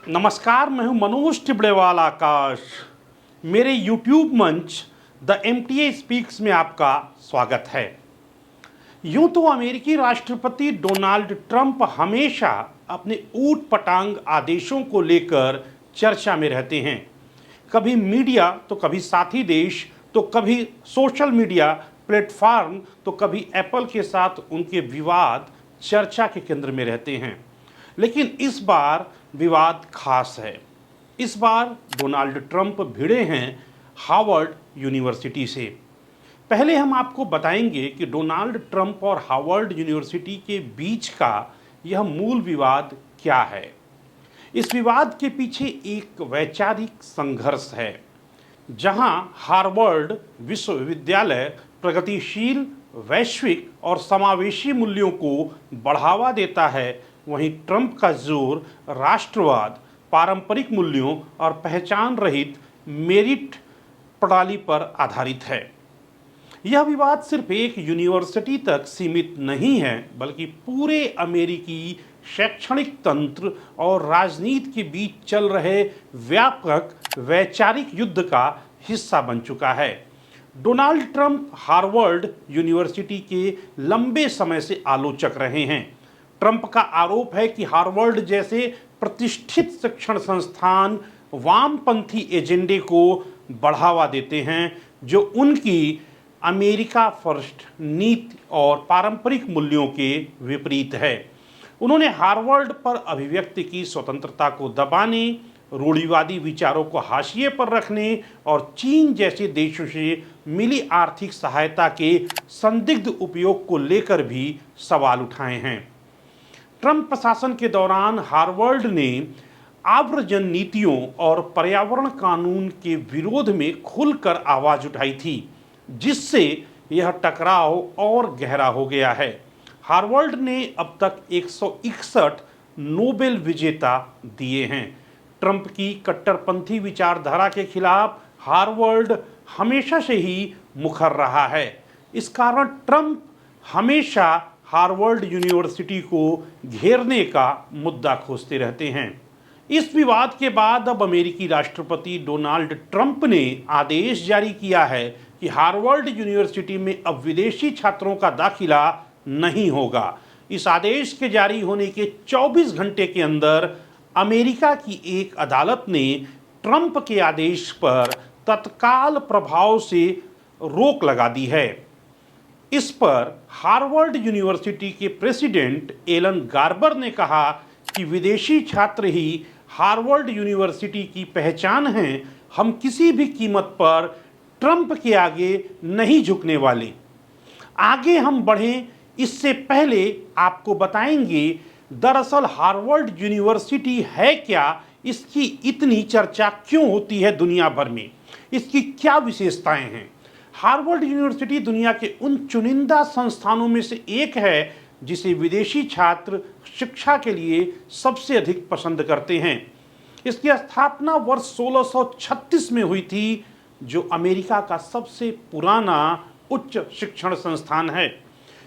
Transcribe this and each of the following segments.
नमस्कार, मैं हूं मनोज टिबड़ेवाल आकाश। मेरे YouTube मंच द MTA स्पीक्स में आपका स्वागत है। यूं तो अमेरिकी राष्ट्रपति डोनाल्ड ट्रंप हमेशा अपने ऊट पटांग आदेशों को लेकर चर्चा में रहते हैं। कभी मीडिया तो कभी साथी देश तो कभी सोशल मीडिया प्लेटफॉर्म तो कभी एप्पल के साथ उनके विवाद चर्चा के केंद्र में रहते हैं। लेकिन इस बार विवाद खास है। इस बार डोनाल्ड ट्रंप भिड़े हैं हार्वर्ड यूनिवर्सिटी से। पहले हम आपको बताएंगे कि डोनाल्ड ट्रंप और हार्वर्ड यूनिवर्सिटी के बीच का यह मूल विवाद क्या है। इस विवाद के पीछे एक वैचारिक संघर्ष है। जहां हार्वर्ड विश्वविद्यालय प्रगतिशील, वैश्विक और समावेशी मूल्यों को बढ़ावा देता है, वहीं ट्रंप का जोर राष्ट्रवाद, पारंपरिक मूल्यों और पहचान रहित मेरिट प्रणाली पर आधारित है। यह विवाद सिर्फ एक यूनिवर्सिटी तक सीमित नहीं है, बल्कि पूरे अमेरिकी शैक्षणिक तंत्र और राजनीति के बीच चल रहे व्यापक वैचारिक युद्ध का हिस्सा बन चुका है। डोनाल्ड ट्रंप हार्वर्ड यूनिवर्सिटी के लंबे समय से आलोचक रहे हैं। ट्रंप का आरोप है कि हार्वर्ड जैसे प्रतिष्ठित शिक्षण संस्थान वामपंथी एजेंडे को बढ़ावा देते हैं, जो उनकी अमेरिका फर्स्ट नीति और पारंपरिक मूल्यों के विपरीत है। उन्होंने हार्वर्ड पर अभिव्यक्ति की स्वतंत्रता को दबाने, रूढ़िवादी विचारों को हाशिए पर रखने और चीन जैसे देशों से मिली आर्थिक सहायता के संदिग्ध उपयोग को लेकर भी सवाल उठाए हैं। ट्रंप प्रशासन के दौरान हार्वर्ड ने आव्रजन नीतियों और पर्यावरण कानून के विरोध में खुलकर आवाज उठाई थी, जिससे यह टकराव और गहरा हो गया है। हार्वर्ड ने अब तक 161 नोबेल विजेता दिए हैं। ट्रंप की कट्टरपंथी विचारधारा के खिलाफ हार्वर्ड हमेशा से ही मुखर रहा है। इस कारण ट्रंप हमेशा हार्वर्ड यूनिवर्सिटी को घेरने का मुद्दा खोजते रहते हैं। इस विवाद के बाद अब अमेरिकी राष्ट्रपति डोनाल्ड ट्रंप ने आदेश जारी किया है कि हार्वर्ड यूनिवर्सिटी में अब विदेशी छात्रों का दाखिला नहीं होगा। इस आदेश के जारी होने के 24 घंटे के अंदर अमेरिका की एक अदालत ने ट्रंप के आदेश पर तत्काल प्रभाव से रोक लगा दी है। इस पर हार्वर्ड यूनिवर्सिटी के प्रेसिडेंट एलन गार्बर ने कहा कि विदेशी छात्र ही हार्वर्ड यूनिवर्सिटी की पहचान हैं। हम किसी भी कीमत पर ट्रंप के आगे नहीं झुकने वाले। आगे हम बढ़ें इससे पहले आपको बताएंगे दरअसल हार्वर्ड यूनिवर्सिटी है क्या, इसकी इतनी चर्चा क्यों होती है दुनिया भर में, इसकी क्या विशेषताएं हैं। हार्वर्ड यूनिवर्सिटी दुनिया के उन चुनिंदा संस्थानों में से एक है जिसे विदेशी छात्र शिक्षा के लिए सबसे अधिक पसंद करते हैं। इसकी स्थापना वर्ष 1636 में हुई थी, जो अमेरिका का सबसे पुराना उच्च शिक्षण संस्थान है।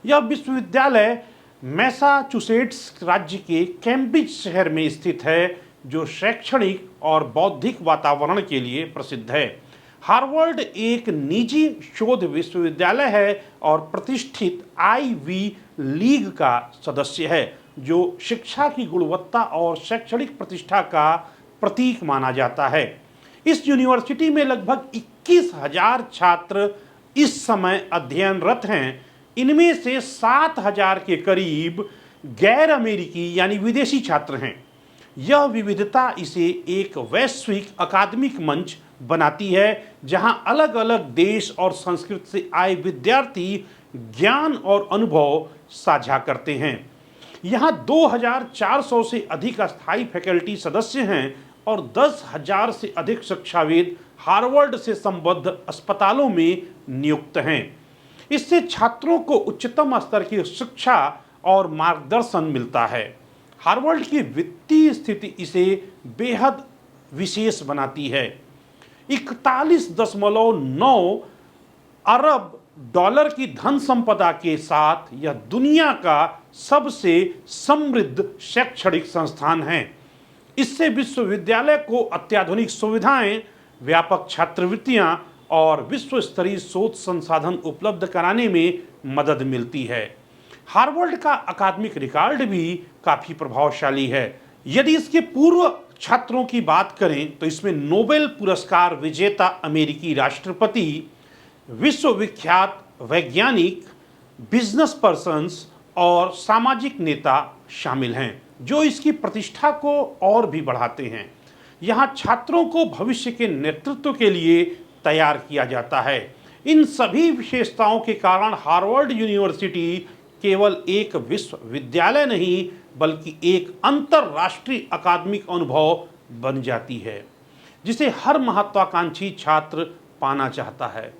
यह विश्वविद्यालय मैसाचुसेट्स राज्य के कैम्ब्रिज शहर में स्थित है, जो शैक्षणिक और बौद्धिक वातावरण के लिए प्रसिद्ध है। हार्वर्ड एक निजी शोध विश्वविद्यालय है और प्रतिष्ठित आईवी लीग का सदस्य है, जो शिक्षा की गुणवत्ता और शैक्षणिक प्रतिष्ठा का प्रतीक माना जाता है। इस यूनिवर्सिटी में लगभग 21,000 छात्र इस समय अध्ययनरत हैं। इनमें से 7,000 के करीब गैर अमेरिकी यानी विदेशी छात्र हैं। यह विविधता इसे एक वैश्विक अकादमिक मंच बनाती है, जहां अलग अलग देश और संस्कृति से आए विद्यार्थी ज्ञान और अनुभव साझा करते हैं। यहां 2,400 से अधिक अस्थायी फैकल्टी सदस्य हैं और 10,000 से अधिक शिक्षाविद हार्वर्ड से संबद्ध अस्पतालों में नियुक्त हैं। इससे छात्रों को उच्चतम स्तर की शिक्षा और मार्गदर्शन मिलता है। हार्वर्ड की वित्तीय स्थिति इसे बेहद विशेष बनाती है। 41.9 अरब डॉलर की धन संपदा के साथ यह दुनिया का सबसे समृद्ध शैक्षणिक संस्थान है। इससे विश्वविद्यालय को अत्याधुनिक सुविधाएं, व्यापक छात्रवृत्तियां और विश्व स्तरीय शोध संसाधन उपलब्ध कराने में मदद मिलती है। हार्वर्ड का अकादमिक रिकॉर्ड भी काफी प्रभावशाली है। यदि इसके पूर्व छात्रों की बात करें तो इसमें नोबेल पुरस्कार विजेता अमेरिकी राष्ट्रपति, विश्वविख्यात वैज्ञानिक, बिजनेस पर्सन्स और सामाजिक नेता शामिल हैं, जो इसकी प्रतिष्ठा को और भी बढ़ाते हैं। यहाँ छात्रों को भविष्य के नेतृत्व के लिए तैयार किया जाता है। इन सभी विशेषताओं के कारण हार्वर्ड यूनिवर्सिटी केवल एक विश्वविद्यालय नहीं बल्कि एक अंतरराष्ट्रीय अकादमिक अनुभव बन जाती है, जिसे हर महत्वाकांक्षी छात्र पाना चाहता है।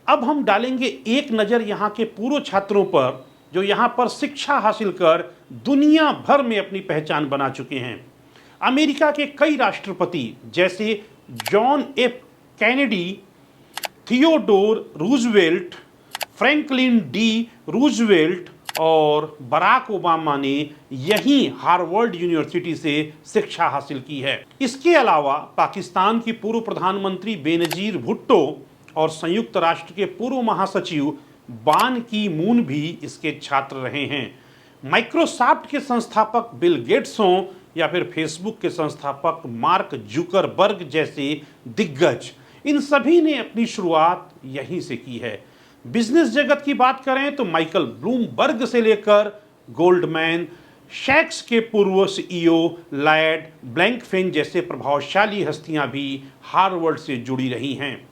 अब हम डालेंगे एक नज़र यहाँ के पूर्व छात्रों पर, जो यहाँ पर शिक्षा हासिल कर दुनिया भर में अपनी पहचान बना चुके हैं। अमेरिका के कई राष्ट्रपति जैसे John F Kennedy, Theodore Roosevelt, Franklin D Roosevelt और बराक ओबामा ने यहीं हार्वर्ड यूनिवर्सिटी से शिक्षा हासिल की है। इसके अलावा पाकिस्तान की पूर्व प्रधानमंत्री बेनजीर भुट्टो और संयुक्त राष्ट्र के पूर्व महासचिव बान की मून भी इसके छात्र रहे हैं। माइक्रोसॉफ्ट के संस्थापक बिल गेट्स हों या फिर फेसबुक के संस्थापक मार्क जुकरबर्ग जैसे दिग्गज, इन सभी ने अपनी शुरुआत यहीं से की है। बिजनेस जगत की बात करें तो माइकल ब्लूमबर्ग से लेकर गोल्डमैन सैक्स के पूर्व सीईओ लैड ब्लैंकफेन जैसे प्रभावशाली हस्तियां भी हार्वर्ड से जुड़ी रही हैं।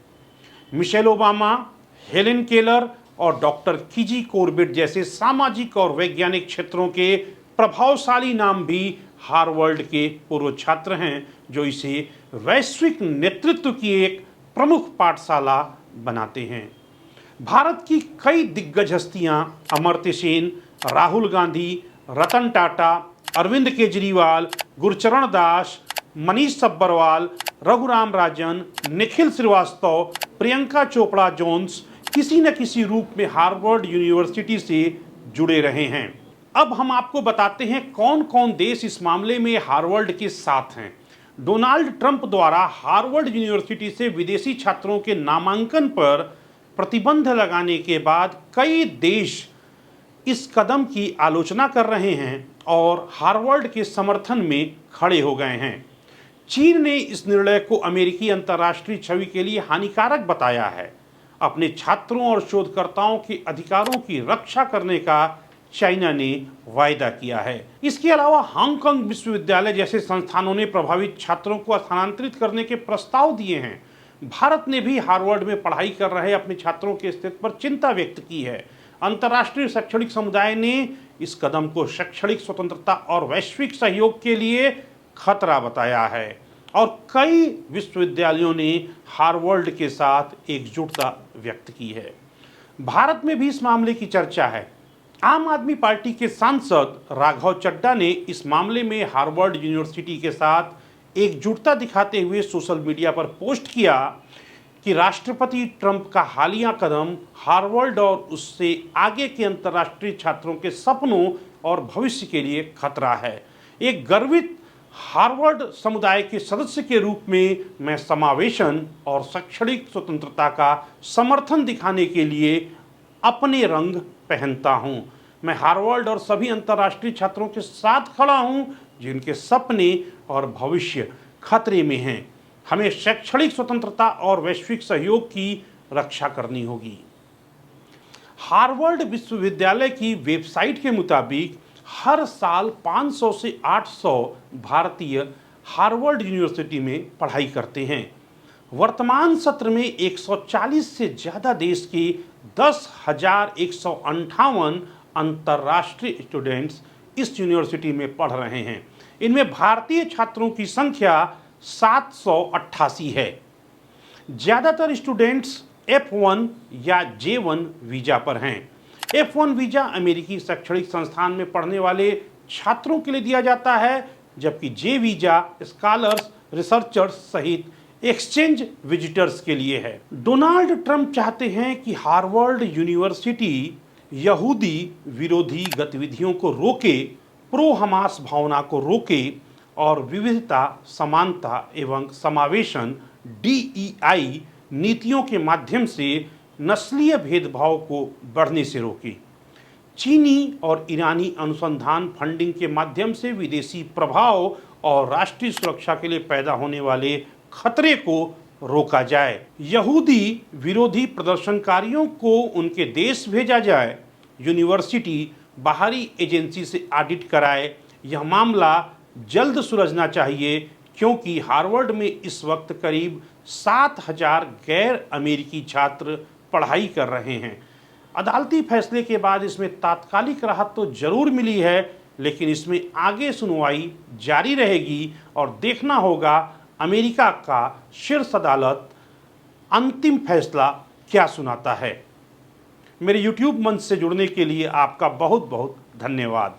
मिशेल ओबामा, हेलेन केलर और डॉक्टर किजी कॉर्बेट जैसे सामाजिक और वैज्ञानिक क्षेत्रों के प्रभावशाली नाम भी हार्वर्ड के पूर्व छात्र हैं, जो इसे वैश्विक नेतृत्व की एक प्रमुख पाठशाला बनाते हैं। भारत की कई दिग्गज हस्तियां अमर्त्य सेन, राहुल गांधी, रतन टाटा, अरविंद केजरीवाल, गुरचरण दास, मनीष सब्बरवाल, रघुराम राजन, निखिल श्रीवास्तव, प्रियंका चोपड़ा जोन्स किसी न किसी रूप में हार्वर्ड यूनिवर्सिटी से जुड़े रहे हैं। अब हम आपको बताते हैं कौन कौन देश इस मामले में हार्वर्ड के साथ हैं। डोनाल्ड ट्रंप द्वारा हार्वर्ड यूनिवर्सिटी से विदेशी छात्रों के नामांकन पर प्रतिबंध लगाने के बाद कई देश इस कदम की आलोचना कर रहे हैं और हार्वर्ड के समर्थन में खड़े हो गए हैं। चीन ने इस निर्णय को अमेरिकी अंतर्राष्ट्रीय छवि के लिए हानिकारक बताया है। अपने छात्रों और शोधकर्ताओं के अधिकारों की रक्षा करने का चाइना ने वायदा किया है। इसके अलावा हांगकांग विश्वविद्यालय जैसे संस्थानों ने प्रभावित छात्रों को स्थानांतरित करने के प्रस्ताव दिए हैं। भारत ने भी हार्वर्ड में पढ़ाई कर रहे अपने छात्रों की स्थिति पर चिंता व्यक्त की है। अंतर्राष्ट्रीय शैक्षणिक समुदाय ने इस कदम को शैक्षणिक स्वतंत्रता और वैश्विक सहयोग के लिए खतरा बताया है और कई विश्वविद्यालयों ने हार्वर्ड के साथ एकजुटता व्यक्त की है। भारत में भी इस मामले की चर्चा है। आम आदमी पार्टी के सांसद राघव चड्ढा ने इस मामले में हार्वर्ड यूनिवर्सिटी के साथ एकजुटता दिखाते हुए सोशल मीडिया पर पोस्ट किया कि राष्ट्रपति ट्रंप का हालिया कदम हार्वर्ड और उससे आगे के अंतर्राष्ट्रीय छात्रों के सपनों और भविष्य के लिए खतरा है। एक गर्वित हार्वर्ड समुदाय के सदस्य के रूप में मैं समावेशन और शैक्षणिक स्वतंत्रता का समर्थन दिखाने के लिए अपने रंग पहनता हूं। मैं हार्वर्ड और सभी अंतर्राष्ट्रीय छात्रों के साथ खड़ा हूं जिनके सपने और भविष्य खतरे में हैं। हमें शैक्षणिक स्वतंत्रता और वैश्विक सहयोग की रक्षा करनी होगी। हार्वर्ड विश्वविद्यालय की वेबसाइट के मुताबिक हर साल 500 से 800 भारतीय हार्वर्ड यूनिवर्सिटी में पढ़ाई करते हैं। वर्तमान सत्र में 140 से ज़्यादा देश के 10,158 अंतर्राष्ट्रीय स्टूडेंट्स इस यूनिवर्सिटी में पढ़ रहे हैं। इनमें भारतीय छात्रों की संख्या 788 है। ज़्यादातर स्टूडेंट्स F1 या J1 वीज़ा पर हैं। F1 वीज़ा अमेरिकी शैक्षणिक संस्थान में पढ़ने वाले छात्रों के लिए दिया जाता है, जबकि J वीज़ा स्कॉलर्स, रिसर्चर्स सहित एक्सचेंज विजिटर्स के लिए है। डोनाल्ड ट्रंप चाहते हैं कि हार्वर्ड यूनिवर्सिटी यहूदी विरोधी गतिविधियों को रोके, प्रो हमास भावना को रोके और विविधता, समानता एवं समावेशन DEI नीतियों के माध्यम से नस्लीय भेदभाव को बढ़ने से रोकी। चीनी और ईरानी अनुसंधान फंडिंग के माध्यम से विदेशी प्रभाव और राष्ट्रीय सुरक्षा के लिए पैदा होने वाले खतरे को रोका जाए। यहूदी विरोधी प्रदर्शनकारियों को उनके देश भेजा जाए। यूनिवर्सिटी बाहरी एजेंसी से ऑडिट कराए। यह मामला जल्द सुलझना चाहिए क्योंकि हार्वर्ड में इस वक्त करीब 7,000 गैर अमेरिकी छात्र पढ़ाई कर रहे हैं। अदालती फैसले के बाद इसमें तात्कालिक राहत तो जरूर मिली है, लेकिन इसमें आगे सुनवाई जारी रहेगी और देखना होगा अमेरिका का शीर्ष अदालत अंतिम फैसला क्या सुनाता है। मेरे YouTube मंच से जुड़ने के लिए आपका बहुत बहुत धन्यवाद।